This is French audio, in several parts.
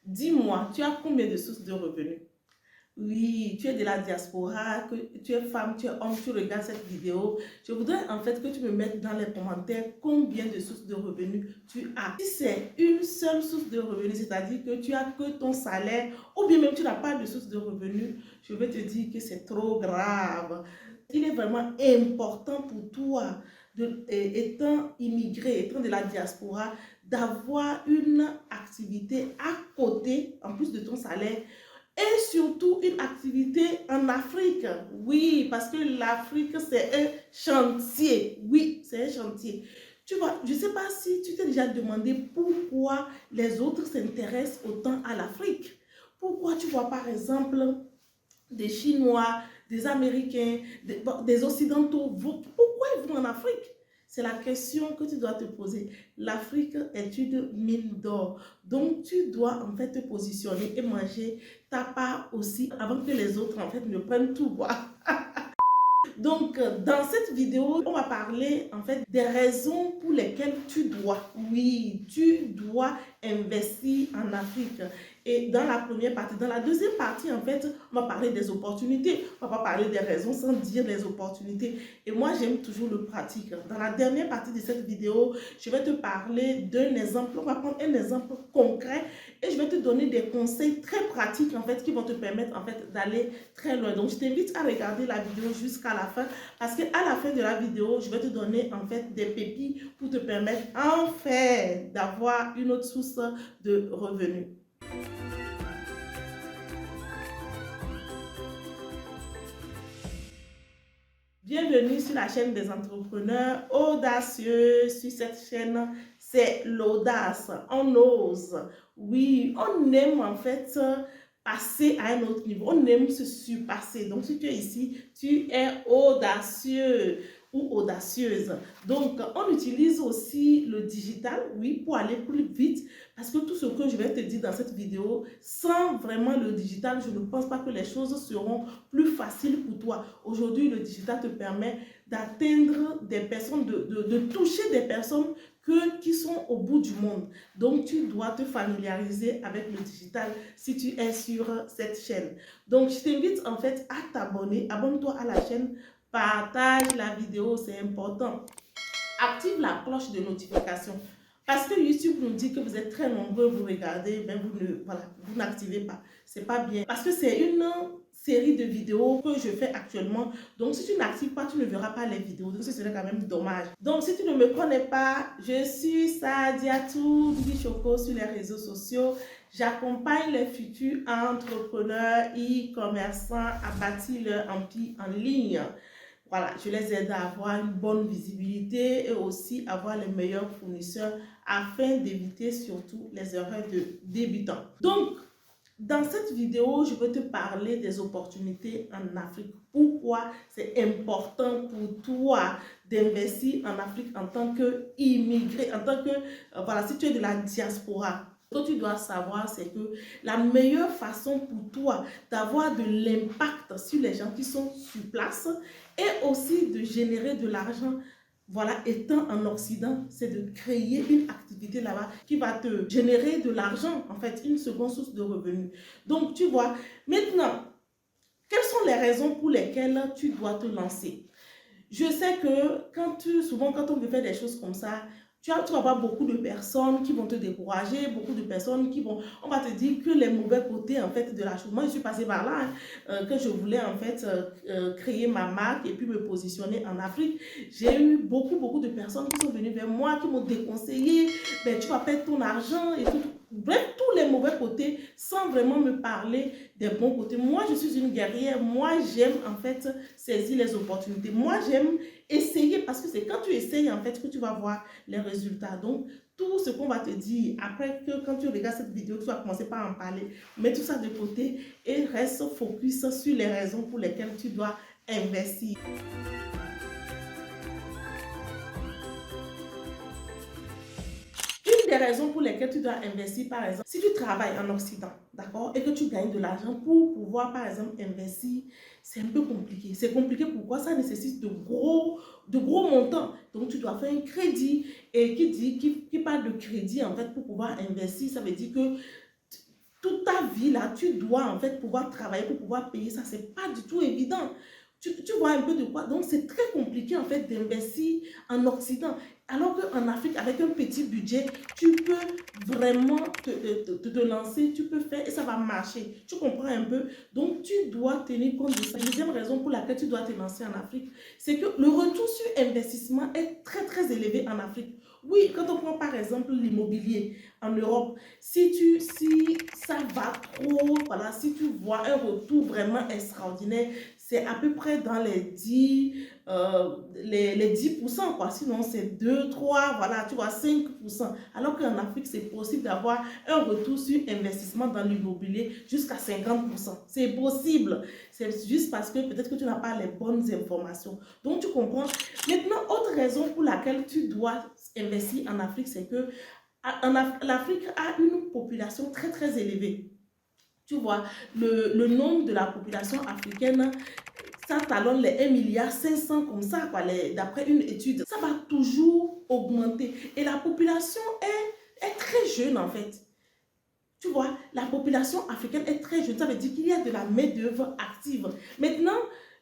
Dis-moi, tu as combien de sources de revenus? Oui, tu es de la diaspora, que tu es femme, tu es homme, tu regardes cette vidéo. Je voudrais en fait que tu me mettes dans les commentaires combien de sources de revenus tu as. Si c'est une seule source de revenus, c'est-à-dire que tu as que ton salaire, ou bien même tu n'as pas de source de revenus, je vais te dire que c'est trop grave. Il est vraiment important pour toi, étant immigré, étant de la diaspora, d'avoir une activité à côté, en plus de ton salaire, et surtout une activité en Afrique. Oui, parce que l'Afrique, c'est un chantier. Oui, c'est un chantier. Tu vois, je ne sais pas si tu t'es déjà demandé pourquoi les autres s'intéressent autant à l'Afrique. Pourquoi tu vois par exemple des Chinois, des Américains, des Occidentaux, pourquoi ils vont en Afrique? C'est la question que tu dois te poser. L'Afrique est une mine d'or. Donc, tu dois en fait te positionner et manger ta part aussi avant que les autres en fait ne prennent tout, quoi. Donc, dans cette vidéo, on va parler en fait des raisons pour lesquelles tu dois, oui, tu dois investir en Afrique. Et dans la première partie, dans la deuxième partie, en fait, on va parler des opportunités. On va pas parler des raisons sans dire les opportunités. Et moi, j'aime toujours le pratique. Dans la dernière partie de cette vidéo, je vais te parler d'un exemple. On va prendre un exemple concret et je vais te donner des conseils très pratiques, en fait, qui vont te permettre, en fait, d'aller très loin. Donc, je t'invite à regarder la vidéo jusqu'à la fin parce qu'à la fin de la vidéo, je vais te donner, en fait, des pépites pour te permettre, en fait, d'avoir une autre source de revenus. Bienvenue sur la chaîne des entrepreneurs audacieux. Sur cette chaîne, c'est l'audace. On ose. Oui, on aime en fait passer à un autre niveau. On aime se surpasser. Donc, si tu es ici, tu es audacieux ou audacieuse. Donc, on utilise aussi le digital, oui, pour aller plus vite. Parce que tout ce que je vais te dire dans cette vidéo, sans vraiment le digital, je ne pense pas que les choses seront plus faciles pour toi. Aujourd'hui, le digital te permet d'atteindre des personnes, de toucher des personnes qui sont au bout du monde. Donc, tu dois te familiariser avec le digital si tu es sur cette chaîne. Donc, je t'invite en fait à t'abonner. Abonne-toi à la chaîne, partage la vidéo, c'est important. Active la cloche de notification. Parce que YouTube nous dit que vous êtes très nombreux, vous regardez, mais vous n'activez pas. C'est pas bien. Parce que c'est une série de vidéos que je fais actuellement. Donc, si tu n'actives pas, tu ne verras pas les vidéos. Donc, ce serait quand même dommage. Donc, si tu ne me connais pas, je suis Sadiatou Bibi Choco sur les réseaux sociaux. J'accompagne les futurs entrepreneurs e-commerçants à bâtir leur empire en ligne. Voilà, je les aide à avoir une bonne visibilité et aussi avoir les meilleurs fournisseurs afin d'éviter surtout les erreurs de débutants. Donc, dans cette vidéo, je veux te parler des opportunités en Afrique. Pourquoi c'est important pour toi d'investir en Afrique en tant qu'immigré, en tant que, voilà, si tu es de la diaspora. Ce que tu dois savoir, c'est que la meilleure façon pour toi d'avoir de l'impact sur les gens qui sont sur place et aussi de générer de l'argent, voilà, étant en Occident, c'est de créer une activité là-bas qui va te générer de l'argent, en fait, une seconde source de revenus. Donc, tu vois, maintenant, quelles sont les raisons pour lesquelles tu dois te lancer? Je sais que souvent quand on veut faire des choses comme ça, tu vas avoir beaucoup de personnes qui vont te décourager, beaucoup de personnes on va te dire que les mauvais côtés en fait de la chose. Moi, je suis passée par là, que je voulais en fait créer ma marque et puis me positionner en Afrique. J'ai eu beaucoup de personnes qui sont venues vers moi, qui m'ont déconseillé, ben, tu vas perdre ton argent et tout. Bref, tous les mauvais côtés sans vraiment me parler des bons côtés. Moi, je suis une guerrière. Moi, j'aime en fait saisir les opportunités. Moi, j'aime essayer parce que c'est quand tu essayes en fait que tu vas voir les résultats. Donc, tout ce qu'on va te dire après que quand tu regardes cette vidéo, tu vas commencer par en parler. Mets tout ça de côté et reste focus sur les raisons pour lesquelles tu dois investir. Une des raisons pour lesquelles tu dois investir, par exemple, si tu travailles en Occident, d'accord, et que tu gagnes de l'argent pour pouvoir, par exemple, investir, c'est un peu compliqué. C'est compliqué pourquoi ça nécessite de gros montants. Donc, tu dois faire un crédit. Et qui parle de crédit, en fait, pour pouvoir investir, ça veut dire que vie là, tu dois en fait pouvoir travailler pour pouvoir payer ça. C'est pas du tout évident. Tu vois un peu de quoi. Donc, c'est très compliqué en fait d'investir en Occident. Alors qu'en Afrique, avec un petit budget, tu peux vraiment te lancer, tu peux faire et ça va marcher. Tu comprends un peu? Donc, tu dois tenir compte de ça. La deuxième raison pour laquelle tu dois te lancer en Afrique, c'est que le retour sur investissement est très, très élevé en Afrique. Oui, quand on prend par exemple l'immobilier en Europe, si ça va trop, voilà, si tu vois un retour vraiment extraordinaire, c'est à peu près dans les 10%, quoi. Sinon, c'est 2 3 voilà, tu vois, 5%. Alors qu'en Afrique, c'est possible d'avoir un retour sur investissement dans l'immobilier jusqu'à 50%. C'est possible. C'est juste parce que peut-être que tu n'as pas les bonnes informations. Donc, tu comprends. Maintenant, autre raison pour laquelle tu dois investir en Afrique, c'est que l'Afrique a une population très, très élevée. Tu vois, le nombre de la population africaine, ça talonne les 1,5 milliard comme ça, quoi, d'après une étude. Ça va toujours augmenter. Et la population est très jeune, en fait. Tu vois, la population africaine est très jeune. Ça veut dire qu'il y a de la main-d'œuvre active. Maintenant,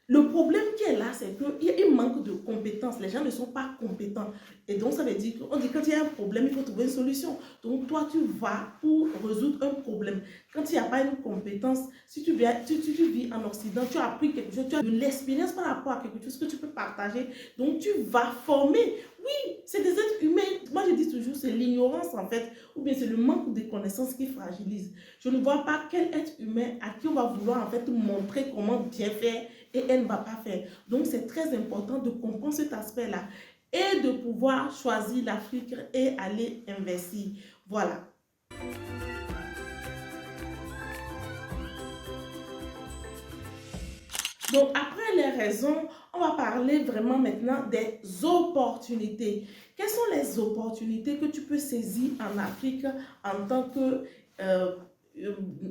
le problème qui est là, c'est qu'il y a un manque de compétences. Les gens ne sont pas compétents. Et donc, ça veut dire qu'on dit que quand il y a un problème, il faut trouver une solution. Donc, toi, tu vas pour résoudre un problème. Quand il n'y a pas une compétence, si tu vis en Occident, tu as appris quelque chose, tu as de l'expérience par rapport à quelque chose que tu peux partager. Donc, tu vas former. Oui, c'est des êtres humains. Moi, je dis toujours, c'est l'ignorance, en fait, ou bien c'est le manque de connaissances qui fragilise. Je ne vois pas quel être humain à qui on va vouloir, en fait, montrer comment bien faire et elle ne va pas faire. Donc, c'est très important de comprendre cet aspect-là et de pouvoir choisir l'Afrique et aller investir. Voilà. Donc, après les raisons, on va parler vraiment maintenant des opportunités. Quelles sont les opportunités que tu peux saisir en Afrique en tant que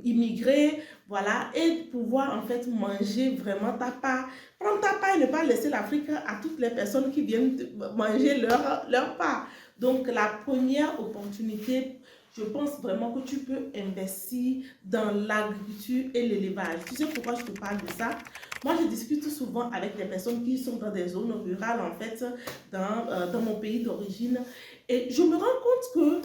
immigré, voilà, et pouvoir en fait manger vraiment ta part, prendre ta part et ne pas laisser l'Afrique à toutes les personnes qui viennent manger leur part. Donc, la première opportunité, je pense vraiment que tu peux investir dans l'agriculture et l'élevage. Tu sais pourquoi je te parle de ça? Moi, je discute souvent avec des personnes qui sont dans des zones rurales, en fait, dans mon pays d'origine. Et je me rends compte que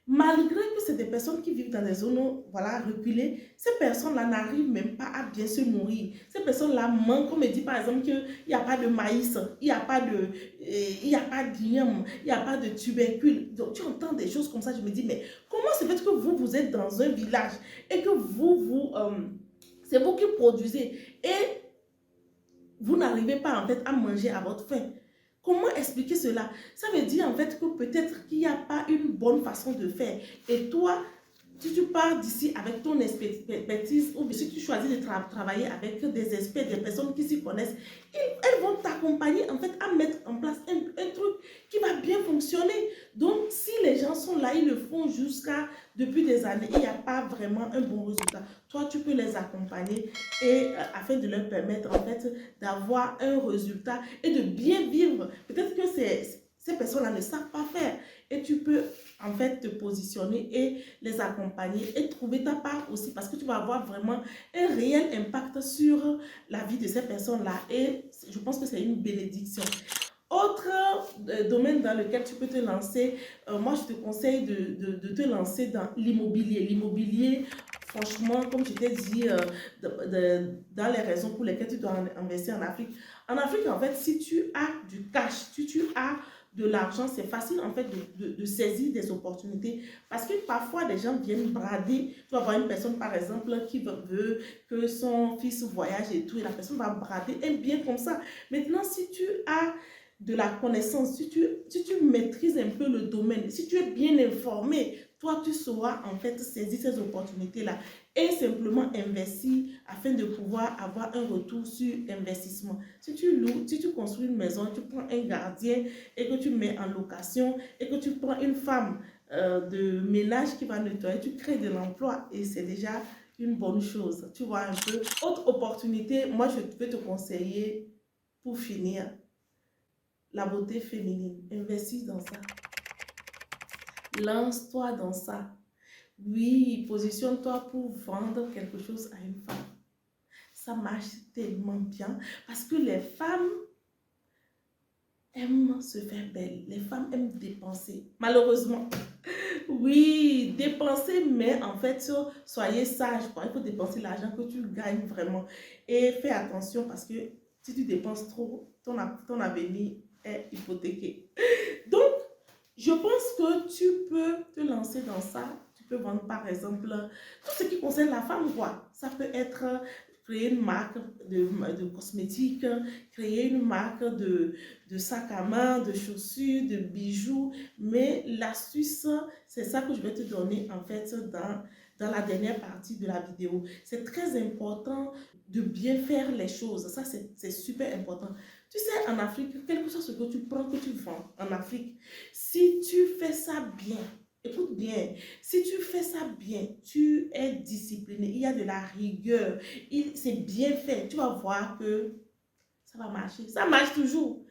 malgré que c'est des personnes qui vivent dans des zones, voilà, reculées, ces personnes-là n'arrivent même pas à bien se nourrir. Ces personnes-là manquent, on me dit par exemple qu'il n'y a pas de maïs, il n'y a pas d'igname, il n'y a pas de tubercules. Donc tu entends des choses comme ça, je me dis, mais comment se fait que vous êtes dans un village et que c'est vous qui produisez et vous n'arrivez pas en fait à manger à votre faim? Comment expliquer cela? Ça veut dire en fait que peut-être qu'il n'y a pas une bonne façon de faire. Et toi, si tu pars d'ici avec ton expertise ou si tu choisis de travailler avec des experts, des personnes qui s'y connaissent, elles vont t'accompagner en fait à mettre en place un truc qui va bien fonctionner. Donc, si les gens sont là, ils le font jusqu'à depuis des années, il n'y a pas vraiment un bon résultat. Toi, tu peux les accompagner et afin de leur permettre en fait d'avoir un résultat et de bien vivre. Peut-être que ces personnes-là ne savent pas faire et tu peux en fait te positionner et les accompagner et trouver ta part aussi parce que tu vas avoir vraiment un réel impact sur la vie de ces personnes-là et je pense que c'est une bénédiction. Autre domaine dans lequel tu peux te lancer, moi je te conseille de te lancer dans l'immobilier. L'immobilier, franchement, comme je t'ai dit, dans les raisons pour lesquelles tu dois investir en Afrique, en fait, si tu as du cash, si tu as de l'argent, c'est facile en fait de saisir des opportunités parce que parfois des gens viennent brader. Tu vas voir une personne par exemple qui veut que son fils voyage et tout et la personne va brader un bien comme ça. Maintenant, si tu as de la connaissance, si tu maîtrises un peu le domaine, si tu es bien informé, toi tu sauras en fait saisir ces opportunités-là et simplement investir afin de pouvoir avoir un retour sur investissement. Si tu loues, si tu construis une maison, tu prends un gardien et que tu mets en location et que tu prends une femme de ménage qui va nettoyer, tu crées de l'emploi et c'est déjà une bonne chose. Tu vois un peu. Autre opportunité, moi je peux te conseiller pour finir, la beauté féminine. Investis dans ça. Lance-toi dans ça. Oui, positionne-toi pour vendre quelque chose à une femme. Ça marche tellement bien parce que les femmes aiment se faire belle. Les femmes aiment dépenser. Malheureusement, oui, dépenser, mais en fait, soyez sage, quoi. Il faut dépenser l'argent que tu gagnes vraiment. Et fais attention parce que si tu dépenses trop, ton avenir est hypothéqué. Donc, je pense que tu peux te lancer dans ça. Tu peux vendre, par exemple, tout ce qui concerne la femme, quoi. Ça peut être créer une marque de cosmétiques, créer une marque de sac à main, de chaussures, de bijoux. Mais l'astuce, c'est ça que je vais te donner, en fait, dans la dernière partie de la vidéo. C'est très important de bien faire les choses. Ça, c'est super important. Tu sais, en Afrique, quel que soit ce que tu prends, que tu vends en Afrique, si tu fais ça bien, écoute bien, si tu fais ça bien, tu es discipliné, il y a de la rigueur, c'est bien fait, tu vas voir que ça va marcher. Ça marche toujours.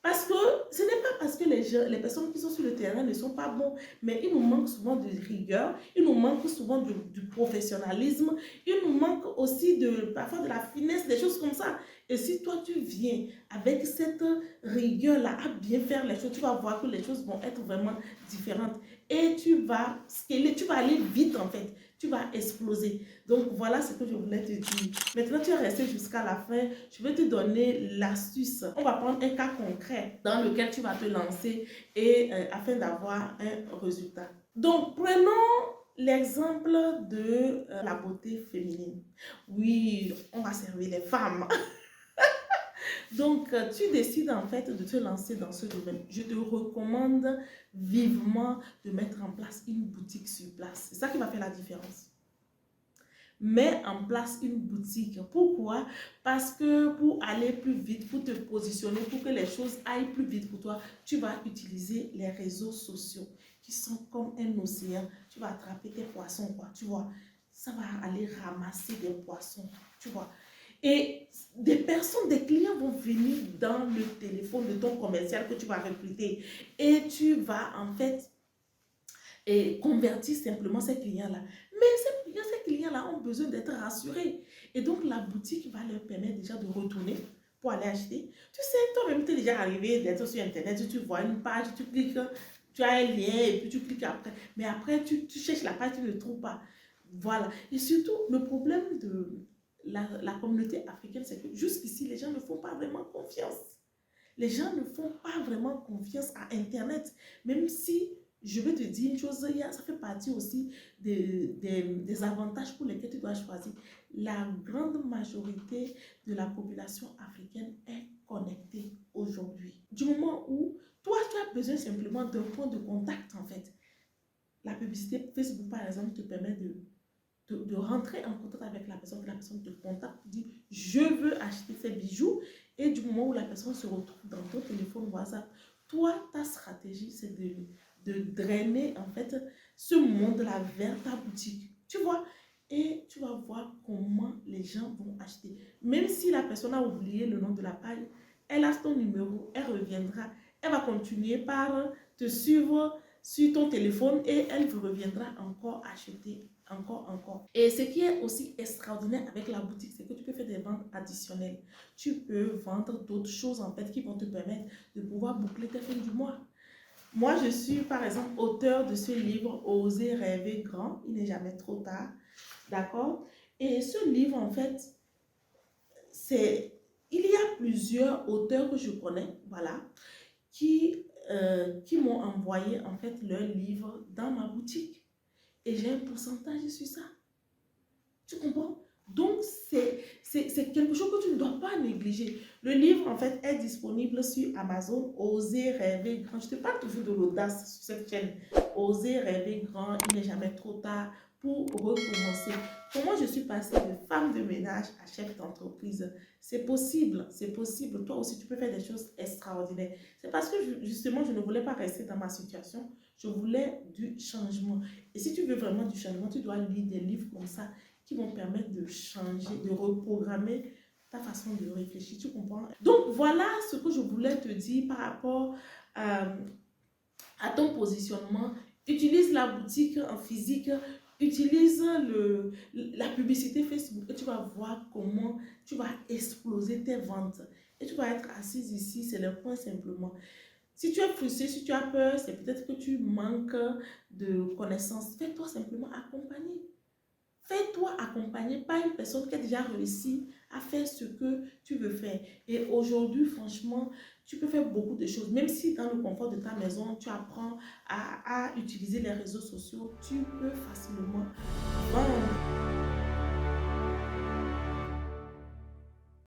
Parce que ce n'est pas parce que les personnes qui sont sur le terrain ne sont pas bons, mais il nous manque souvent de rigueur, il nous manque souvent du professionnalisme, il nous manque aussi parfois de la finesse, des choses comme ça. Et si toi tu viens avec cette rigueur-là à bien faire les choses, tu vas voir que les choses vont être vraiment différentes. Et tu vas scaler, tu vas aller vite en fait, tu vas exploser. Donc voilà ce que je voulais te dire. Maintenant tu es resté jusqu'à la fin, je vais te donner l'astuce. On va prendre un cas concret dans lequel tu vas te lancer et afin d'avoir un résultat. Donc prenons l'exemple de la beauté féminine. Oui, on va servir les femmes. Donc, tu décides en fait de te lancer dans ce domaine. Je te recommande vivement de mettre en place une boutique sur place. C'est ça qui va faire la différence. Mets en place une boutique. Pourquoi? Parce que pour aller plus vite, pour te positionner, pour que les choses aillent plus vite pour toi, tu vas utiliser les réseaux sociaux qui sont comme un océan. Tu vas attraper tes poissons, quoi, tu vois. Ça va aller ramasser des poissons, tu vois. Et des personnes, des clients vont venir dans le téléphone de ton commercial que tu vas recruter. Et tu vas en fait convertir simplement ces clients-là. Mais ces clients-là ont besoin d'être rassurés. Et donc, la boutique va leur permettre déjà de retourner pour aller acheter. Tu sais, toi-même, tu es déjà arrivé d'être sur Internet, tu vois une page, tu cliques, tu as un lien et puis tu cliques après. Mais après, tu cherches la page, tu ne le trouves pas. Voilà. Et surtout, le problème de la communauté africaine, c'est que jusqu'ici, les gens ne font pas vraiment confiance. Les gens ne font pas vraiment confiance à Internet, même si je vais te dire une chose, ça fait partie aussi des avantages pour lesquels tu dois choisir. La grande majorité de la population africaine est connectée aujourd'hui. Du moment où toi, tu as besoin simplement d'un point de contact en fait. La publicité Facebook, par exemple, te permet de rentrer en contact avec la personne te contacte, te dit je veux acheter ces bijoux, et du moment où la personne se retrouve dans ton téléphone WhatsApp, toi, ta stratégie, c'est de drainer en fait ce monde-là vers ta boutique, tu vois, et tu vas voir comment les gens vont acheter. Même si la personne a oublié le nom de la page, elle a ton numéro, elle reviendra, elle va continuer par te suivre sur ton téléphone et elle reviendra encore acheter, encore. Et ce qui est aussi extraordinaire avec la boutique, c'est que tu peux faire des ventes additionnelles. Tu peux vendre d'autres choses en fait qui vont te permettre de pouvoir boucler tes fins du mois. Moi, je suis par exemple auteur de ce livre Oser rêver grand, il n'est jamais trop tard, d'accord? Et ce livre en fait, il y a plusieurs auteurs que je connais, voilà, qui m'ont envoyé en fait leur livre dans ma boutique. Et j'ai un pourcentage sur ça. Tu comprends? Donc, c'est quelque chose que tu ne dois pas négliger. Le livre, en fait, est disponible sur Amazon. Oser rêver grand. Je te parle toujours de l'audace sur cette chaîne. Oser rêver grand. Il n'est jamais trop tard pour recommencer. Comment je suis passée de femme de ménage à chef d'entreprise? C'est possible, c'est possible. Toi aussi, tu peux faire des choses extraordinaires. C'est parce que justement, je ne voulais pas rester dans ma situation. Je voulais du changement. Et si tu veux vraiment du changement, tu dois lire des livres comme ça qui vont permettre de changer, de reprogrammer ta façon de réfléchir. Tu comprends? Donc, voilà ce que je voulais te dire par rapport à ton positionnement. Utilise la boutique en physique Utilise la publicité Facebook et tu vas voir comment tu vas exploser tes ventes. Et tu vas être assise ici, c'est le point simplement. Si tu es frustré, si tu as peur, c'est peut-être que tu manques de connaissances. Fais-toi simplement accompagner. Fais-toi accompagner par une personne qui a déjà réussi à faire ce que tu veux faire. Et aujourd'hui, franchement, tu peux faire beaucoup de choses. Même si dans le confort de ta maison, tu apprends à utiliser les réseaux sociaux, tu peux facilement vendre.